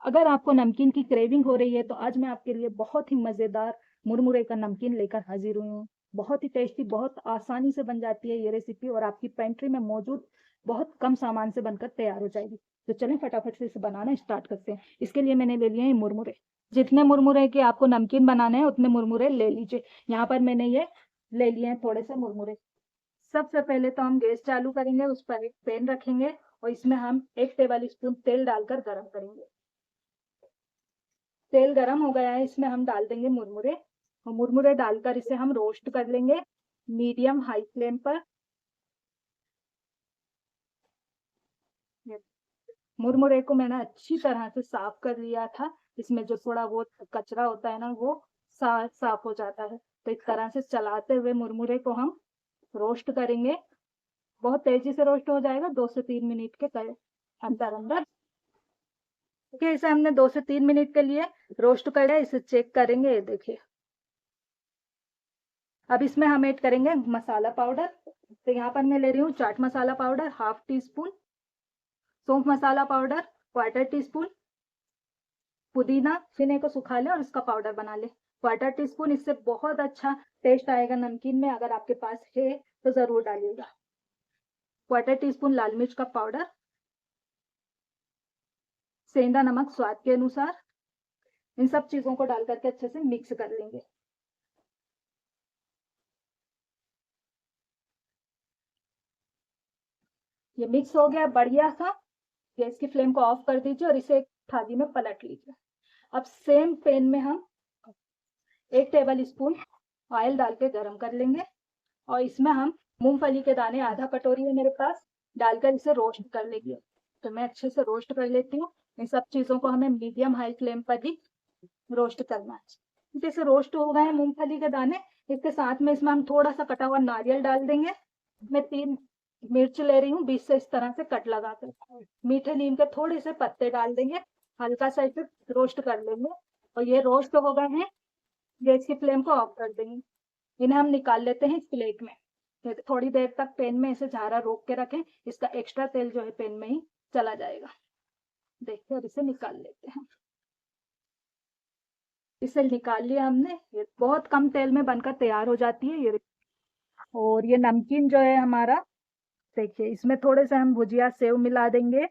अगर आपको नमकीन की क्रेविंग हो रही है तो आज मैं आपके लिए बहुत ही मज़ेदार मुरमुरे का नमकीन लेकर हाजिर हुई हूँ। बहुत ही टेस्टी, बहुत आसानी से बन जाती है ये रेसिपी और आपकी पेंट्री में मौजूद बहुत कम सामान से बनकर तैयार हो जाएगी। तो चलें फटाफट से इसे बनाना स्टार्ट करते हैं। इसके लिए मैंने ले लिए हैं मुरमुरे। जितने मुरमुरे के आपको नमकीन बनाने हैं उतने मुरमुरे ले लीजिए। यहाँ पर मैंने ये ले लिए हैं थोड़े से मुरमुरे। सबसे पहले तो हम गैस चालू करेंगे, उस पर एक पैन रखेंगे और इसमें हम 1 टेबल स्पून तेल डालकर गर्म करेंगे। तेल गरम हो गया है, इसमें हम डाल देंगे मुरमुरे और मुरमुरे डालकर इसे हम रोस्ट कर लेंगे मीडियम हाई फ्लेम पर। मुरमुरे को मैंने अच्छी तरह से साफ कर लिया था। इसमें जो थोड़ा बहुत कचरा होता है ना वो साफ हो जाता है। तो इस तरह से चलाते हुए मुरमुरे को हम रोस्ट करेंगे। बहुत तेजी से रोस्ट हो जाएगा, 2 से 3 मिनट के अंदर अंदर। ठीक है, इसे हमने 2 से 3 मिनट के लिए रोस्ट कर लिया। इसे चेक करेंगे, ये देखिए। अब इसमें हम ऐड करेंगे मसाला पाउडर। तो यहाँ पर मैं ले रही हूँ chaat masala powder ½ tea spoon, सौंफ मसाला पाउडर क्वार्टर टी स्पून, पुदीना चने को सुखा ले और इसका पाउडर बना ले क्वार्टर टी स्पून। इससे बहुत अच्छा टेस्ट आएगा नमकीन में, अगर आपके पास है तो जरूर डालिएगा। क्वार्टर टी स्पून लाल मिर्च का पाउडर, सेंधा नमक स्वाद के अनुसार। इन सब चीजों को डाल करके अच्छे से मिक्स कर लेंगे। ये मिक्स हो गया बढ़िया सा। गैस की फ्लेम को ऑफ कर दीजिए और इसे एक थाली में पलट लीजिए। अब सेम पैन में हम 1 टेबल स्पून ऑयल डाल के गरम कर लेंगे और इसमें हम मूंगफली के दाने आधा कटोरी है मेरे पास, डालकर इसे रोस्ट कर लेंगे। तो मैं अच्छे से रोस्ट कर लेती हूँ। इन सब चीजों को हमें मीडियम हाई फ्लेम पर ही रोस्ट करना है। जैसे रोस्ट हो गए हैं मूंगफली के दाने, इसके साथ में इसमें हम थोड़ा सा कटा हुआ नारियल डाल देंगे। मैं 3 मिर्च ले रही हूँ, बीच से इस तरह से कट लगा कर। मीठे नीम के थोड़े से पत्ते डाल देंगे, हल्का सा इसे रोस्ट कर लेंगे। और ये रोस्ट हो गए हैं, गैस की फ्लेम को ऑफ कर देंगे। इन्हें हम निकाल लेते हैं इस प्लेट में। थोड़ी देर तक पैन में इसे झारा रोक के रखें, इसका एक्स्ट्रा तेल जो है पैन में ही चला जाएगा। देखिए, और इसे निकाल लेते हैं। इसे निकाल लिया हमने। ये बहुत कम तेल में बनकर तैयार हो जाती है ये। और ये नमकीन जो है हमारा, देखिए इसमें थोड़े से हम भुजिया सेव मिला देंगे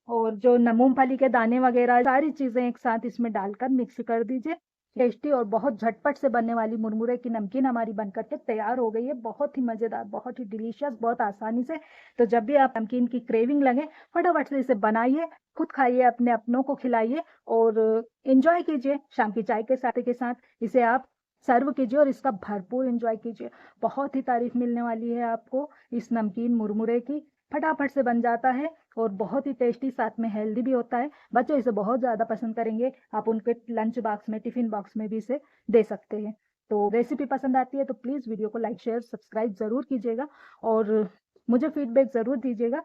और जो मूंगफली के दाने वगैरह सारी चीजें एक साथ इसमें डालकर मिक्स कर दीजिए। टेस्टी और बहुत झटपट से बनने वाली मुरमुरे की नमकीन हमारी बनकर के तैयार हो गई है। बहुत ही मजेदार, बहुत ही डिलीशियस, बहुत आसानी से। तो जब भी आप नमकीन की क्रेविंग लगे, फटाफट से इसे बनाइए, खुद खाइए, अपने अपनों को खिलाइए और एंजॉय कीजिए शाम की चाय के साथ इसे आप सर्व कीजिए और इसका भरपूर एंजॉय कीजिए। बहुत ही तारीफ मिलने वाली है आपको इस नमकीन मुरमुरे की। फटाफट से बन जाता है और बहुत ही टेस्टी, साथ में हेल्दी भी होता है। बच्चे इसे बहुत ज़्यादा पसंद करेंगे। आप उनके लंच बॉक्स में, टिफिन बॉक्स में भी इसे दे सकते हैं। तो रेसिपी पसंद आती है तो प्लीज़ वीडियो को लाइक शेयर सब्सक्राइब ज़रूर कीजिएगा और मुझे फीडबैक ज़रूर दीजिएगा